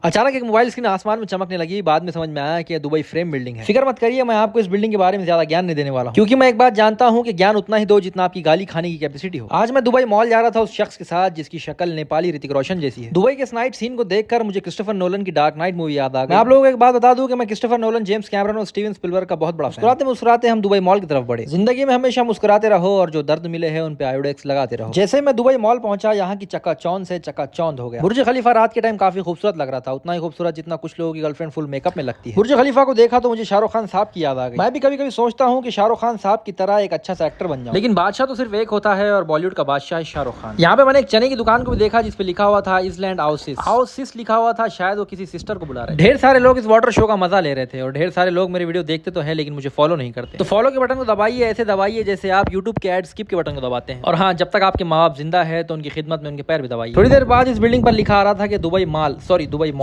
अचानक एक mobile screen आसमान में चमकने लगी। बाद में समझ में आया कि दुबई फ्रेम बिल्डिंग है। फिक्र मत करिए, मैं आपको इस बिल्डिंग के बारे में ज्यादा ज्ञान नहीं देने वाला हूं, क्योंकि मैं एक बात जानता हूं कि ज्ञान उतना ही दो जितना आपकी गाली खाने की कैपेसिटी हो। आज मैं दुबई मॉल जा रहा था उस शख्स के साथ जिसकी शक्ल नेपाली ऋतिक रोशन जैसी है। दुबई के इस नाइट सीन को देखकर मुझे क्रिस्टोफर नोलन की डार्क नाइट मूवी याद आ गई। मैं आप लोगों को एक बात बता दूं कि मैं क्रिस्टोफर नोलन, जेम्स कैमरन और स्टीवन स्पिलबर्ग का बहुत बड़ा फैन हूं। मुस्कुराते मुस्कुराते हम दुबई मॉल की तरफ बढ़े। जिंदगी में हमेशा मुस्कुराते रहो और जो दर्द मिले हैं उन पे आयोडेक्स लगाते रहो। जैसे मैं दुबई मॉल पहुंचा, यहाँ की चकाचौंध से चकाचौंध हो गया। बुर्ज खलीफा रात के टाइम काफी खूबसूरत लग रहा था, उतना ही खूबसूरत जितना कुछ लोगों की गर्लफ्रेंड फुल मेकअप में लगती है। बुर्ज खलीफा को देखा तो मुझे शाहरुख खान साहब की याद आ गई। मैं भी कभी कभी सोचता हूँ कि शाहरुख खान साहब की तरह एक अच्छा सा एक्टर बन जाऊं, लेकिन बादशाह तो सिर्फ एक होता है और बॉलीवुड का बादशाह है शाहरुख खान। यहाँ पे मैंने एक चने की दुकान को भी देखा जिसपे लिखा हुआ था इसलैंड हाउसिस लिखा हुआ था। शायद वो किसी सिस्टर को बुला रहे थे। ढेर सारे लोग इस वाटर शो का मजा ले रहे थे और ढेर सारे लोग मेरी वीडियो देखते तो है लेकिन मुझे फॉलो नहीं करते। तो फॉलो के बटन को दबाइए, ऐसे दबाइए जैसे आप यूट्यूब के एड स्किप के बटन को दबाते हैं। और हाँ, जब तक आपके माँ बाप जिंदा है तो उनकी खिदमत में उनके पैर भी दबाइए। थोड़ी देर बाद इस बिल्डिंग पर लिखा आ रहा था कि दुबई मॉल।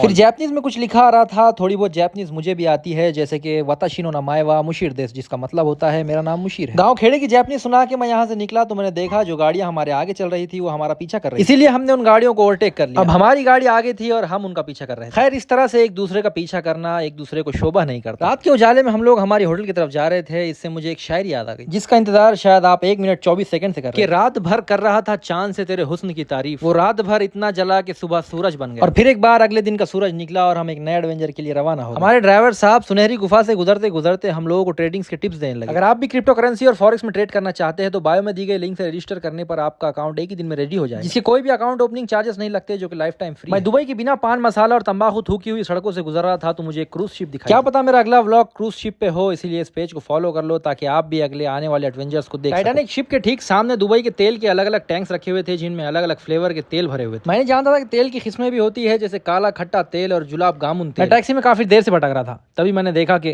फिर जैपनीज में कुछ लिखा आ रहा था। थोड़ी बहुत जैपनीज मुझे भी आती है, जैसे कि वताशिनो नामाएवा मुशीर देश, जिसका मतलब होता है मेरा नाम मुशीर है। गांव खेड़े की जैपनीज सुना के मैं यहाँ से निकला तो मैंने देखा जो गाड़ियां हमारे आगे चल रही थी वो हमारा पीछा कर रही थी, इसीलिए हमने उन गाड़ियों को ओवरटेक कर लिया। अब हमारी गाड़ी आगे थी और हम उनका पीछा कर रहे थे। खैर, इस तरह से एक दूसरे का पीछा करना एक दूसरे को शोभा नहीं करता। रात के उजाले में हम लोग हमारी होटल की तरफ जा रहे थे। इससे मुझे एक शायरी याद आ गई जिसका इंतजार शायद आप 1 मिनट 24 सेकंड से कर रहे थे। रात भर कर रहा था चांद से तेरे हुस्न की तारीफ, वो रात भर इतना जला कि सुबह सूरज बन गया। और फिर एक बार अगले दिन का सूरज निकला और हम एक नए एडवेंचर के लिए रवाना हो गए। हमारे ड्राइवर साहब सुनहरी गुफा से गुजरते गुजरते हम लोगों को ट्रेडिंग्स के टिप्स देने लगे। अगर आप भी क्रिप्टो करेंसी और फॉरेक्स में ट्रेड करना चाहते हैं तो बायो में दी गई लिंक से रजिस्टर करने पर आपका अकाउंट एक ही दिन में रेडी हो जाएगा, जिसके कोई भी अकाउंट ओपनिंग चार्जेस नहीं लगते, जो कि लाइफ टाइम फ्री। मैं दुबई की बिना पान मसाला और तंबाकू थूकी हुई सड़कों से गुजर रहा था तो मुझे एक क्रूज शिप दिखाई। क्या पता मेरा अगला व्लॉग क्रूज शिप पे हो, इसीलिए इस पेज को फॉलो कर लो ताकि आप भी अगले आने वाले एडवेंचर्स को देख। टाइटैनिक शिप के ठीक सामने दुबई के तेल के अलग अलग टैंक्स रखे हुए थे जिनमें अलग अलग फ्लेवर के तेल भरे हुए थे। मैंने जानता था कि तेल की किस्में भी होती है, जैसे काला खट्टा तेल और जुलाब गामुन तेल। मैं टैक्सी में काफी देर से भटक रहा था, तभी मैंने देखा कि